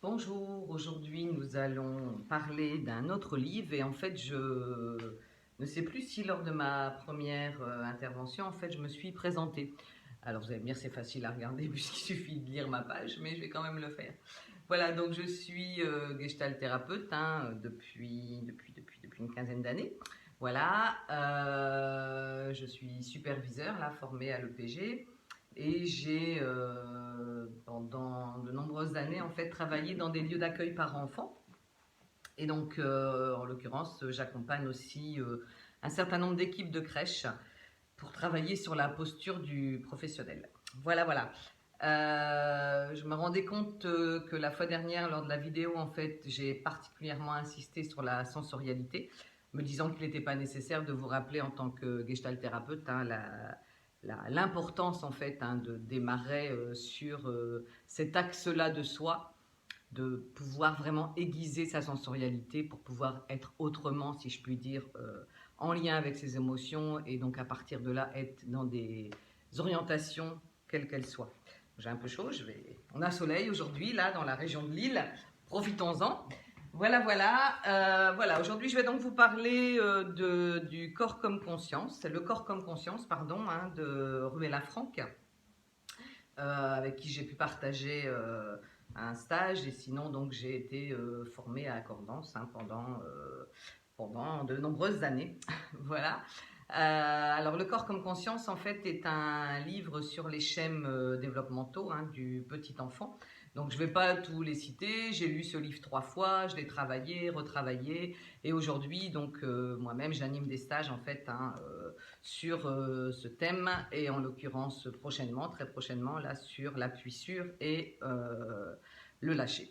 Bonjour, aujourd'hui nous allons parler d'un autre livre et en fait je ne sais plus si lors de ma première intervention en fait je me suis présentée. Alors vous allez me dire c'est facile à regarder puisqu'il suffit de lire ma page mais je vais quand même le faire. Voilà donc je suis Gestalt thérapeute depuis une quinzaine d'années. Voilà, je suis superviseur là formé à l'EPG. Et j'ai, pendant de nombreuses années, en fait, travaillé dans des lieux d'accueil par enfants. Et donc, en l'occurrence, j'accompagne aussi un certain nombre d'équipes de crèches pour travailler sur la posture du professionnel. Voilà, voilà. Je me rendais compte que la fois dernière, lors de la vidéo, en fait, j'ai particulièrement insisté sur la sensorialité, me disant qu'il n'était pas nécessaire de vous rappeler en tant que gestalt thérapeute l'importance en fait de démarrer sur cet axe-là de soi, de pouvoir vraiment aiguiser sa sensorialité pour pouvoir être autrement, si je puis dire, en lien avec ses émotions et donc à partir de là être dans des orientations quelles qu'elles soient. J'ai un peu chaud, on a soleil aujourd'hui là dans la région de Lille, profitons-en. Voilà, voilà. Voilà. Aujourd'hui, je vais donc vous parler du corps comme conscience, le corps comme conscience, pardon, de Ruella Franck, avec qui j'ai pu partager un stage. Et sinon, donc, j'ai été formée à Accordance pendant de nombreuses années. Voilà. Alors, le corps comme conscience, en fait, est un livre sur les schèmes développementaux du petit enfant. Donc, je ne vais pas tous les citer. J'ai lu ce livre 3 fois, je l'ai travaillé, retravaillé. Et aujourd'hui, donc, moi-même, j'anime des stages, en fait, sur ce thème. Et en l'occurrence, prochainement, très prochainement, là, sur l'appui sûr et le lâcher.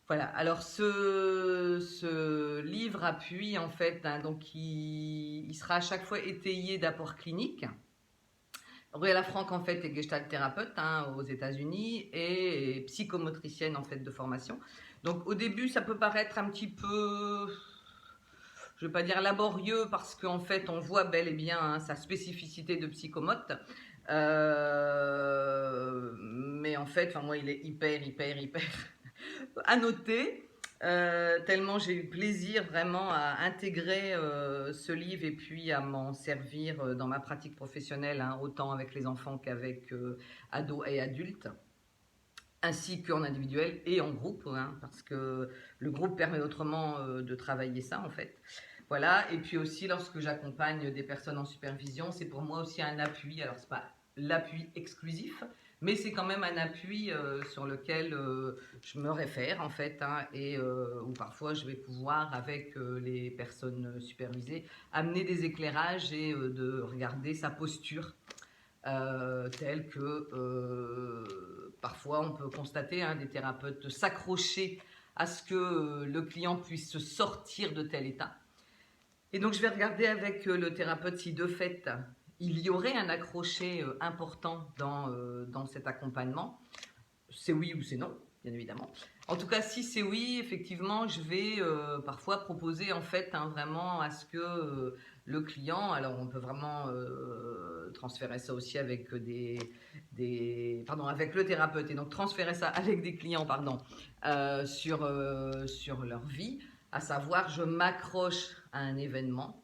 Voilà, alors ce livre appuie en fait, donc il sera à chaque fois étayé d'apports cliniques. Ruella Franck en fait est gestalt thérapeute aux États-Unis et psychomotricienne en fait de formation. Donc au début ça peut paraître un petit peu, je ne vais pas dire laborieux parce qu'en fait on voit bel et bien sa spécificité de psychomote. Mais en fait, moi il est hyper à noter, tellement j'ai eu plaisir vraiment à intégrer ce livre et puis à m'en servir dans ma pratique professionnelle, autant avec les enfants qu'avec ados et adultes, ainsi qu'en individuel et en groupe, parce que le groupe permet autrement de travailler ça en fait. Voilà, et puis aussi lorsque j'accompagne des personnes en supervision, c'est pour moi aussi un appui, alors c'est pas l'appui exclusif, mais c'est quand même un appui sur lequel je me réfère en fait, et où parfois je vais pouvoir avec les personnes supervisées amener des éclairages et de regarder sa posture telle que parfois on peut constater des thérapeutes s'accrocher à ce que le client puisse sortir de tel état. Et donc je vais regarder avec le thérapeute si de fait il y aurait un accroché important dans cet accompagnement. C'est oui ou c'est non, bien évidemment. En tout cas, si c'est oui, effectivement, je vais parfois proposer en fait vraiment à ce que le client, alors on peut vraiment transférer ça aussi avec avec le thérapeute et donc transférer ça avec des clients, sur leur vie, à savoir je m'accroche à un événement,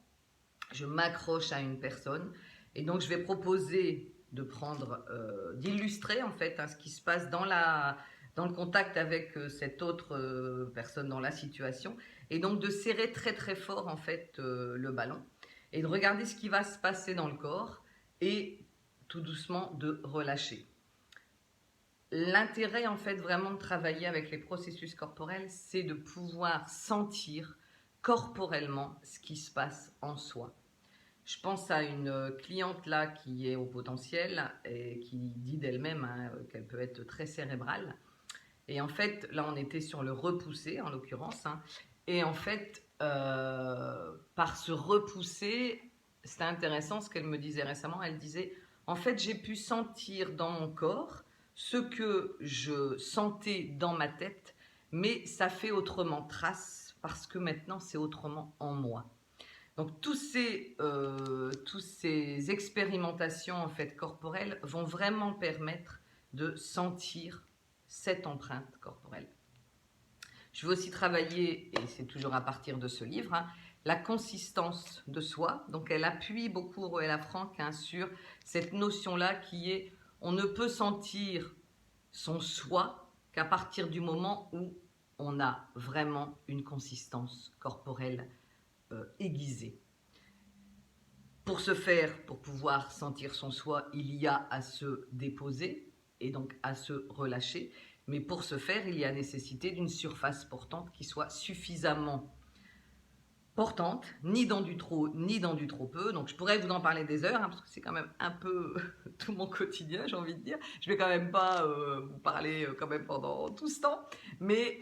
je m'accroche à une personne et donc je vais proposer de prendre, d'illustrer en fait ce qui se passe dans le contact avec cette autre personne dans la situation et donc de serrer très très fort en fait le ballon et de regarder ce qui va se passer dans le corps et tout doucement de relâcher. L'intérêt en fait vraiment de travailler avec les processus corporels, c'est de pouvoir sentir corporellement ce qui se passe en soi. Je pense à une cliente là qui est au potentiel et qui dit d'elle-même qu'elle peut être très cérébrale. Et en fait, là, on était sur le repousser en l'occurrence. Et en fait, par ce repousser, c'était intéressant ce qu'elle me disait récemment. Elle disait, en fait, j'ai pu sentir dans mon corps ce que je sentais dans ma tête, mais ça fait autrement trace parce que maintenant, c'est autrement en moi. Donc toutes ces expérimentations en fait corporelles vont vraiment permettre de sentir cette empreinte corporelle. Je veux aussi travailler, et c'est toujours à partir de ce livre, hein, la consistance de soi. Donc elle appuie beaucoup, Roella Frank, hein, sur cette notion-là qui est on ne peut sentir son soi qu'à partir du moment où on a vraiment une consistance corporelle aiguisée. Pour ce faire, pour pouvoir sentir son soi, il y a à se déposer et donc à se relâcher. Mais pour ce faire, il y a nécessité d'une surface portante qui soit suffisamment portante, ni dans du trop, ni dans du trop peu. Donc je pourrais vous en parler des heures, hein, parce que c'est quand même un peu tout mon quotidien, j'ai envie de dire. Je vais quand même pas vous parler quand même pendant tout ce temps, mais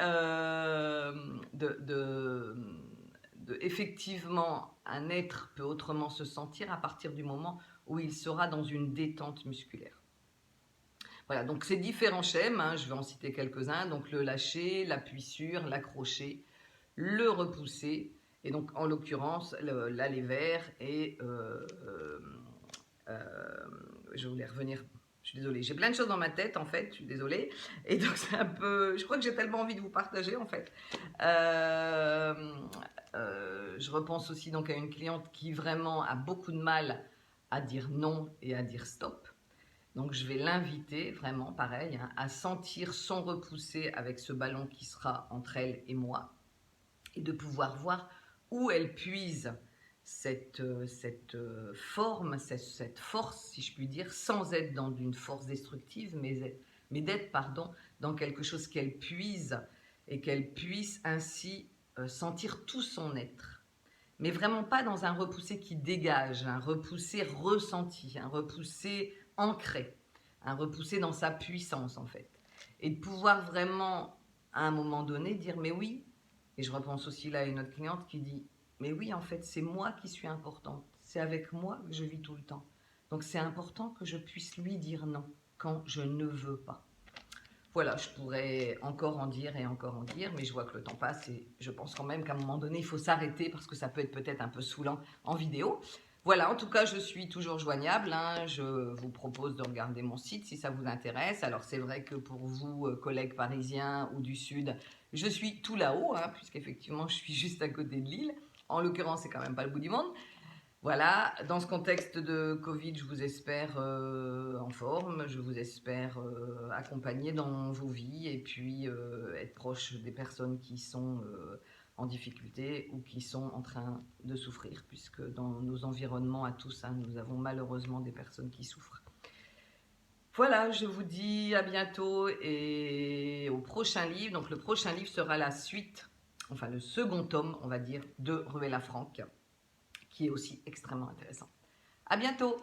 effectivement, un être peut autrement se sentir à partir du moment où il sera dans une détente musculaire. Voilà, donc ces différents schèmes, hein, je vais en citer quelques-uns, donc le lâcher, l'appui sur, l'accrocher, le repousser, et donc en l'occurrence l'aller vers et je voulais revenir, je suis désolée, j'ai plein de choses dans ma tête en fait, je suis désolée, et donc c'est un peu, je crois que j'ai tellement envie de vous partager en fait. Je repense aussi donc à une cliente qui vraiment a beaucoup de mal à dire non et à dire stop. Donc je vais l'inviter vraiment, pareil, hein, à sentir son repoussé avec ce ballon qui sera entre elle et moi, et de pouvoir voir où elle puise cette forme, cette force, si je puis dire, sans être dans une force destructive, mais d'être, pardon, dans quelque chose qu'elle puise et qu'elle puisse ainsi sentir tout son être. Mais vraiment pas dans un repoussé qui dégage, un repoussé ressenti, un repoussé ancré, un repoussé dans sa puissance en fait. Et de pouvoir vraiment, à un moment donné, dire mais oui, et je repense aussi là à une autre cliente qui dit mais oui, en fait, c'est moi qui suis importante, c'est avec moi que je vis tout le temps. Donc c'est important que je puisse lui dire non quand je ne veux pas. Voilà, je pourrais encore en dire et encore en dire, mais je vois que le temps passe et je pense quand même qu'à un moment donné, il faut s'arrêter parce que ça peut être peut-être un peu saoulant en vidéo. Voilà, en tout cas, je suis toujours joignable, hein. Je vous propose de regarder mon site si ça vous intéresse. Alors, c'est vrai que pour vous, collègues parisiens ou du Sud, je suis tout là-haut, hein, puisqu'effectivement, je suis juste à côté de Lille. En l'occurrence, c'est quand même pas le bout du monde. Voilà, dans ce contexte de Covid, je vous espère en forme, je vous espère accompagné dans vos vies et puis être proche des personnes qui sont en difficulté ou qui sont en train de souffrir, puisque dans nos environnements à tous, hein, nous avons malheureusement des personnes qui souffrent. Voilà, je vous dis à bientôt et au prochain livre. Donc le prochain livre sera la suite, enfin le second tome, on va dire, de Roella Frank, qui est aussi extrêmement intéressant. À bientôt!